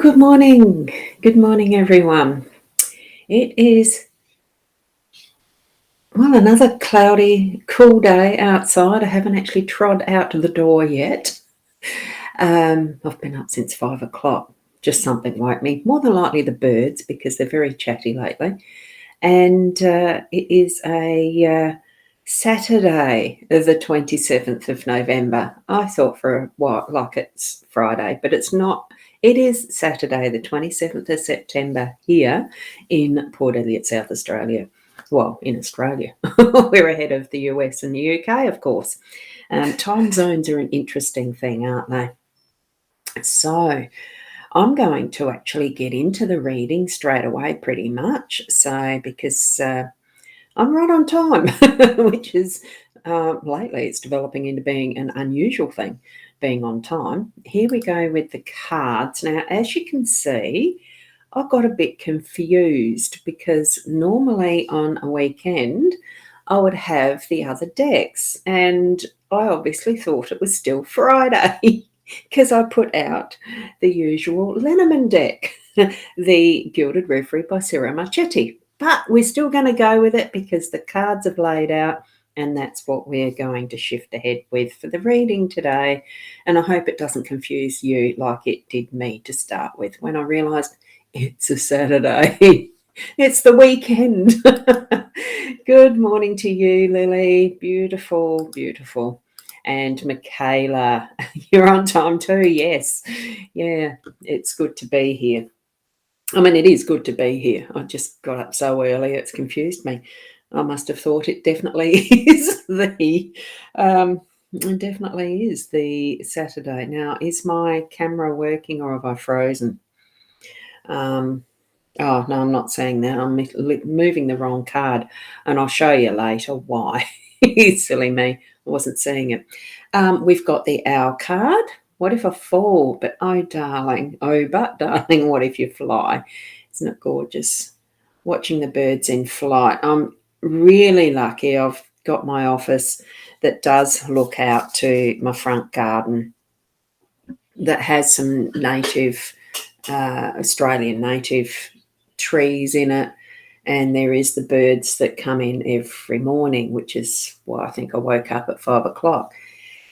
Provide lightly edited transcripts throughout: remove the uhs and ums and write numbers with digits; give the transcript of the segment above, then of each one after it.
Good morning. Good morning, everyone. It is, well, another cloudy, cool day outside. I haven't actually trod out to the door yet. I've been up since 5 o'clock. Just something woke me. More than likely the birds, because they're very chatty lately. And it is a Saturday, the 27th of November. I thought for a while like it's Friday, but it's not. It is Saturday, the 27th of September here in Port Elliot, South Australia. Well, in Australia. We're ahead of the US and the UK, of course. Time zones are an interesting thing, aren't they? So I'm going to actually get into the reading straight away pretty much. So because I'm right on time, which is lately it's developing into being an unusual thing, being on time. Here we go with the cards. Now, as you can see, I got a bit confused because normally on a weekend I would have the other decks, and I obviously thought it was still Friday because I put out the usual LENORMAND deck, the Gilded Reverie by Sarah Marchetti. But we're still going to go with it because the cards have laid out, and that's what we're going to shift ahead with for the reading today. And I hope it doesn't confuse you like it did me to start with when I realised it's a Saturday. It's the weekend. Good morning to you, Lily. Beautiful, beautiful. And Michaela, you're on time too, yes. Yeah, it's good to be here. I mean, it is good to be here. I just got up so early, it's confused me. I must have thought it definitely is the Saturday. Now, is my camera working or have I frozen? Oh, no, I'm not saying that. I'm moving the wrong card, and I'll show you later why. Silly me. I wasn't seeing it. We've got the owl card. What if I fall? But but darling, what if you fly? Isn't it gorgeous? Watching the birds in flight. I'm really lucky. I've got my office that does look out to my front garden that has some native, Australian native trees in it. And there is the birds that come in every morning, which is why I think I woke up at 5 o'clock.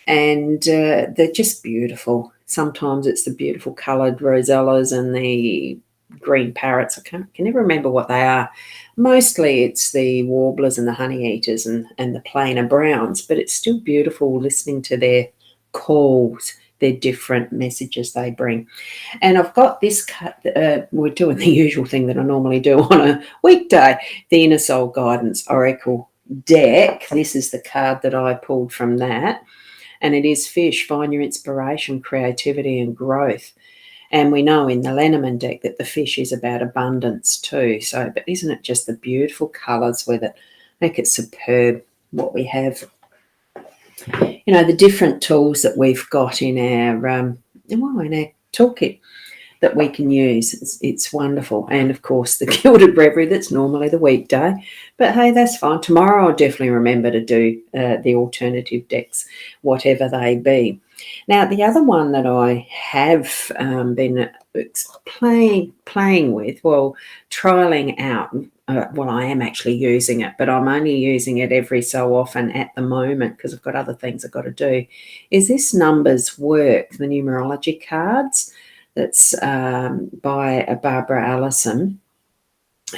And they're just beautiful. Sometimes it's the beautiful coloured rosellas and the green parrots. I can never remember what they are. Mostly it's the warblers and the honey eaters and the plainer browns, but it's still beautiful listening to their calls, their different messages they bring. And I've got this we're doing the usual thing that I normally do on a weekday, the Inner Soul Guidance Oracle deck. This is the card that I pulled from that. And it is fish, find your inspiration, creativity and growth. And we know in the Lenormand deck that the fish is about abundance too. So, but isn't it just the beautiful colours with it? Make it superb what we have. You know, the different tools that we've got in our toolkit that we can use. It's wonderful. And, of course, the Gilded Reverie, that's normally the weekday. But, hey, that's fine. Tomorrow I'll definitely remember to do the alternative decks, whatever they be. Now, the other one that I have been playing with, trialling out, I am actually using it, but I'm only using it every so often at the moment because I've got other things I've got to do, is this Numbers Work, the numerology cards. That's by Barbara Allison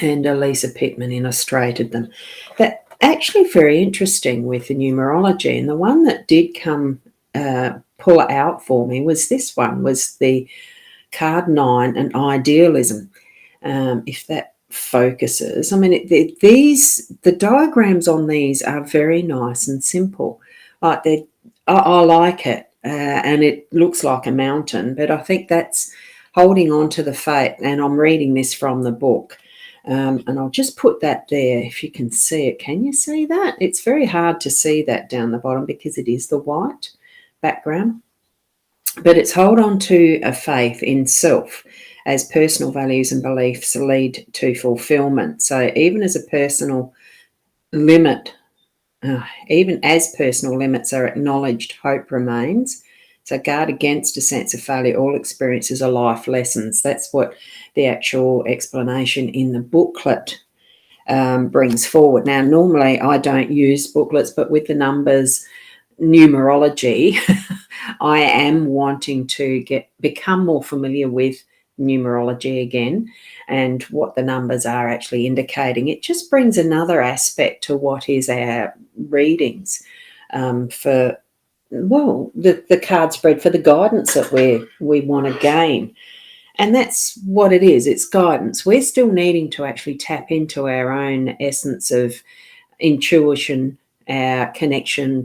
and Lisa Pittman illustrated them. They're actually very interesting with the numerology. And the one that did come pull out for me was this one, was the card 9 and idealism. If that focuses, I mean, the diagrams on these are very nice and simple. Like I like it. And it looks like a mountain, but I think that's holding on to the faith. And I'm reading this from the book. And I'll just put that there if you can see it. Can you see that? It's very hard to see that down the bottom because it is the white background. But it's hold on to a faith in self as personal values and beliefs lead to fulfillment. So even as a personal limit, even as personal limits are acknowledged, hope remains. So guard against a sense of failure. All experiences are life lessons. That's what the actual explanation in the booklet brings forward. Now, normally I don't use booklets, but with the numbers numerology, I am wanting to become more familiar with numerology again and what the numbers are actually indicating. It just brings another aspect to what is our readings for, well, the card spread for the guidance that we want to gain. And that's what it is. It's guidance. We're still needing to actually tap into our own essence of intuition, our connection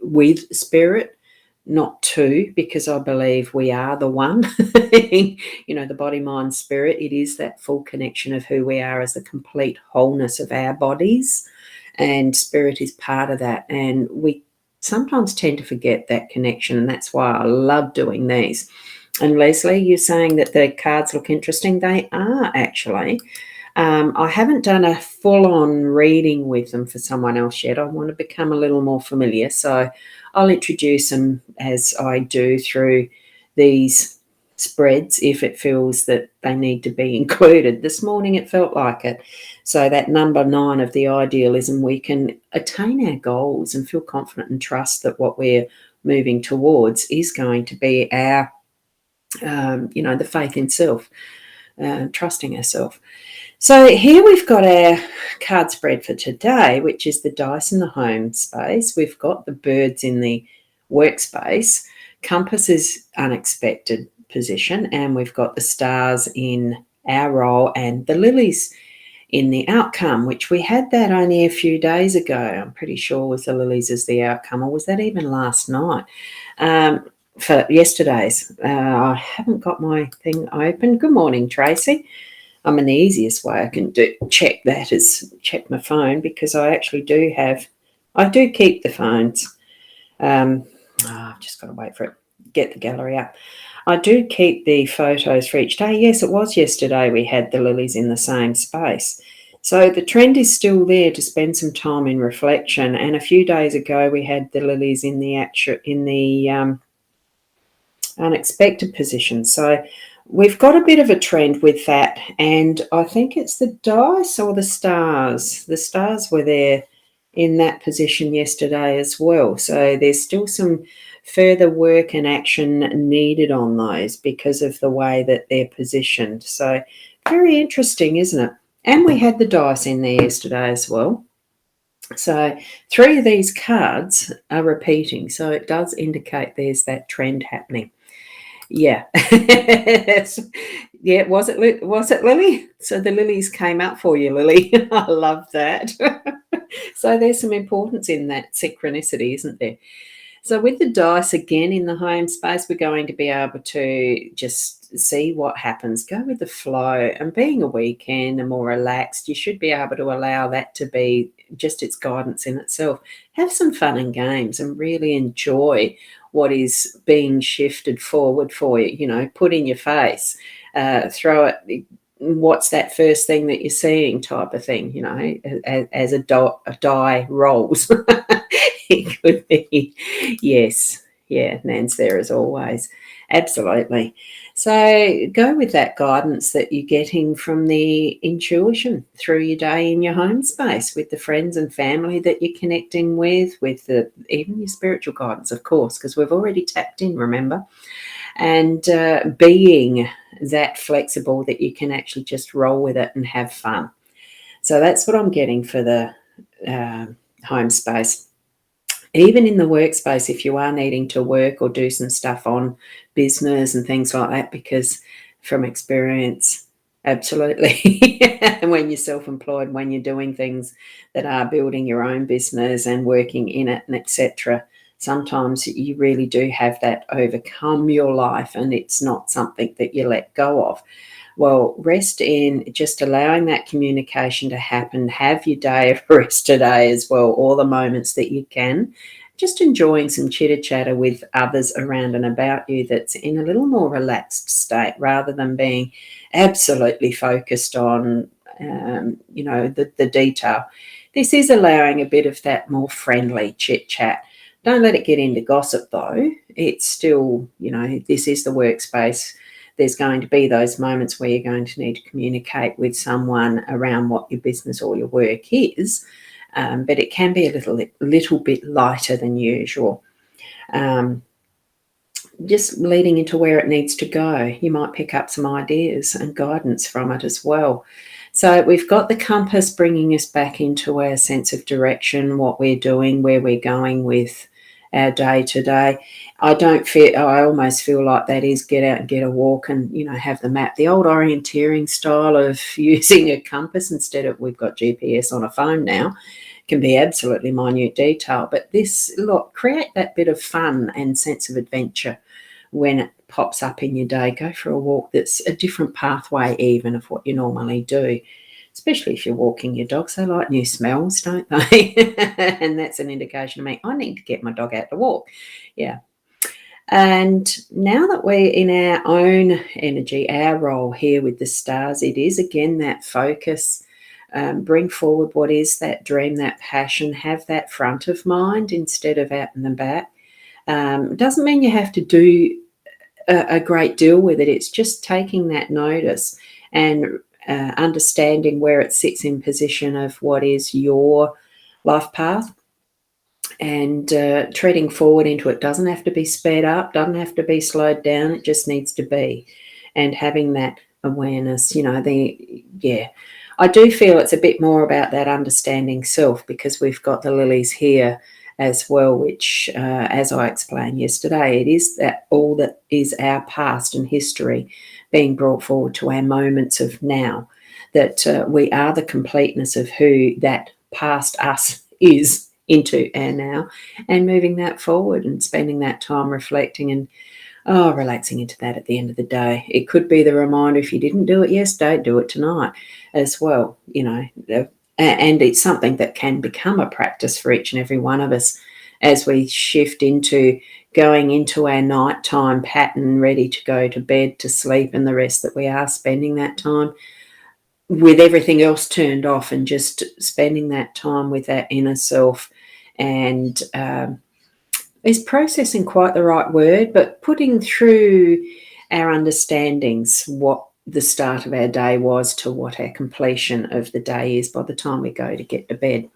with spirit, not two, because I believe we are the one. The body, mind, spirit. It is that full connection of who we are as the complete wholeness of our bodies, and spirit is part of that. And we sometimes tend to forget that connection, and that's why I love doing these. And Leslie, you're saying that the cards look interesting. They are actually. I haven't done a full-on reading with them for someone else yet. I want to become a little more familiar, so I'll introduce them as I do through these spreads if it feels that they need to be included. This morning it felt like it. So that number 9 of the idealism, we can attain our goals and feel confident and trust that what we're moving towards is going to be our, the faith in self, trusting ourselves. So here we've got our card spread for today, which is the dice in the home space. We've got the birds in the workspace. Compass is unexpected position, and we've got the stars in our role and the lilies in the outcome, which we had that only a few days ago. I'm pretty sure with the lilies as the outcome, or was that even last night? For yesterday's. I haven't got my thing open. Good morning, Tracy. The easiest way I can check that is check my phone, because I actually I do keep the phones. I've just got to wait for it, get the gallery up. I do keep the photos for each day. Yes, it was yesterday we had the lilies in the same space. So the trend is still there to spend some time in reflection. And a few days ago we had the lilies in the unexpected position. So we've got a bit of a trend with that, and I think it's the dice or the stars. The stars were there in that position yesterday as well. So there's still some further work and action needed on those because of the way that they're positioned. So very interesting, isn't it? And we had the dice in there yesterday as well. So 3 of these cards are repeating. So it does indicate there's that trend happening. Yeah. Yeah, was it Lily? So the lilies came up for you, Lily. I love that. So there's some importance in that synchronicity, isn't there? So with the dice again in the home space, we're going to be able to just see what happens, go with the flow, and being a weekend and more relaxed, you should be able to allow that to be just its guidance in itself. Have some fun and games and really enjoy what is being shifted forward for you, put in your face, throw it. What's that first thing that you're seeing type of thing, as a die rolls. It could be. Yes. Yeah, Nan's there as always. Absolutely. So go with that guidance that you're getting from the intuition through your day in your home space, with the friends and family that you're connecting with even your spiritual guidance, of course, because we've already tapped in, remember? And being that flexible that you can actually just roll with it and have fun. So that's what I'm getting for the home space. Even in the workspace, if you are needing to work or do some stuff on business and things like that, because from experience, absolutely. And when you're self-employed, when you're doing things that are building your own business and working in it and etc., sometimes you really do have that overcome your life, and it's not something that you let go of. Well, rest in just allowing that communication to happen. Have your day of rest today as well, all the moments that you can. Just enjoying some chitter-chatter with others around and about you that's in a little more relaxed state, rather than being absolutely focused on, the detail. This is allowing a bit of that more friendly chit-chat, Don't let it get into gossip, though. It's still, this is the workspace. There's going to be those moments where you're going to need to communicate with someone around what your business or your work is, but it can be a little bit lighter than usual. Just leading into where it needs to go. You might pick up some ideas and guidance from it as well. So we've got the compass bringing us back into our sense of direction, what we're doing, where we're going with our day to day. I almost feel like that is get out and get a walk and, have the map. The old orienteering style of using a compass instead of, we've got GPS on a phone now, can be absolutely minute detail. But create that bit of fun and sense of adventure when it pops up in your day. Go for a walk that's a different pathway even of what you normally do, especially if you're walking your dogs. They like new smells, don't they? And that's an indication to me, I need to get my dog out to walk. Yeah. And now that we're in our own energy, our role here with the stars, it is again that focus. Bring forward what is that dream, that passion. Have that front of mind instead of out in the back. It doesn't mean you have to do a great deal with it. It's just taking that notice and understanding where it sits in position of what is your life path, and treading forward into it. Doesn't have to be sped up, doesn't have to be slowed down. It just needs to be, and having that awareness. I do feel it's a bit more about that understanding self, because we've got the lilies here as well, which, as I explained yesterday, it is that all that is our past and history being brought forward to our moments of now, that we are the completeness of who that past us is into our now, and moving that forward and spending that time reflecting and relaxing into that at the end of the day. It could be the reminder, if you didn't do it yesterday, do it tonight as well, and it's something that can become a practice for each and every one of us as we shift into going into our nighttime pattern, ready to go to bed, to sleep, and the rest that we are spending that time with everything else turned off and just spending that time with that inner self. And is processing quite the right word, but putting through our understandings what the start of our day was to what our completion of the day is by the time we go to get to bed.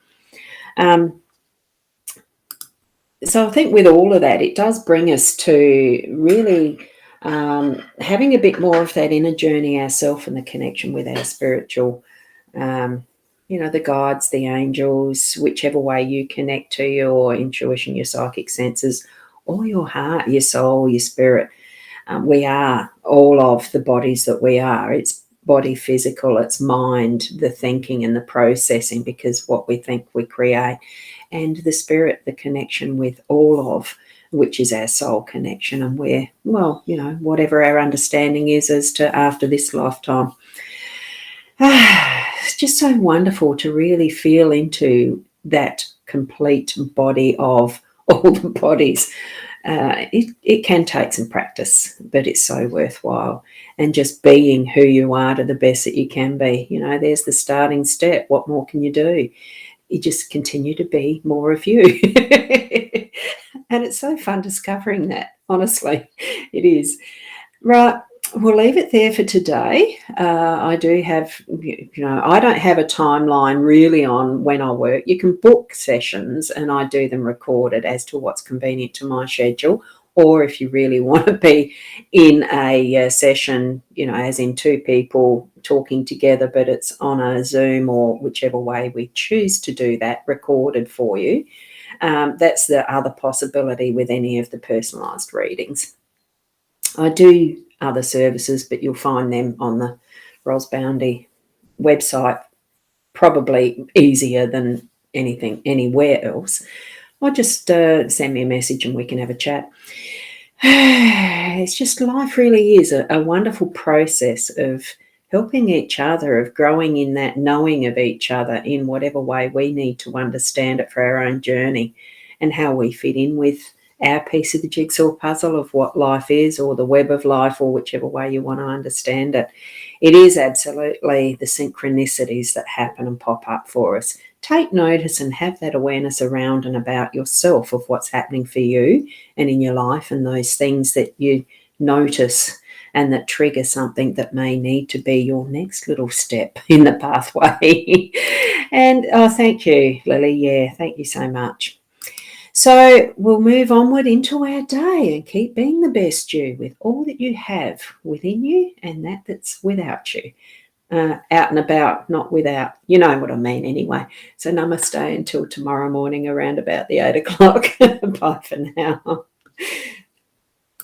So I think with all of that, it does bring us to really having a bit more of that inner journey ourselves and the connection with our spiritual, the guides, the angels, whichever way you connect to your intuition, your psychic senses, or your heart, your soul, your spirit. We are all of the bodies that we are. It's body physical, it's mind, the thinking and the processing, because what we think we create, and the spirit, the connection with all of, which is our soul connection, and where, whatever our understanding is as to after this lifetime. It's just so wonderful to really feel into that complete body of all the bodies. It can take some practice, but it's so worthwhile. And just being who you are to the best that you can be. There's the starting step. What more can you do? You just continue to be more of you. And it's so fun discovering that, honestly. It is. Right. We'll leave it there for today. I do have, I don't have a timeline really on when I work. You can book sessions and I do them recorded as to what's convenient to my schedule. Or if you really want to be in a session, as in two people talking together, but it's on a Zoom or whichever way we choose to do that, recorded for you. That's the other possibility with any of the personalised readings. I do other services, but you'll find them on the Boundy website, probably easier than anything anywhere else. Or just send me a message and we can have a chat. It's just, life really is a wonderful process of helping each other, of growing in that knowing of each other in whatever way we need to understand it for our own journey, and how we fit in with our piece of the jigsaw puzzle of what life is, or the web of life, or whichever way you want to understand it. It is absolutely the synchronicities that happen and pop up for us. Take notice and have that awareness around and about yourself of what's happening for you and in your life, and those things that you notice and that trigger something that may need to be your next little step in the pathway. And thank you, Lily. Yeah, thank you so much. So we'll move onward into our day and keep being the best you with all that you have within you and that's without you. Out and about, not without. You know what I mean anyway. So namaste until tomorrow morning around about the 8 o'clock. Bye for now.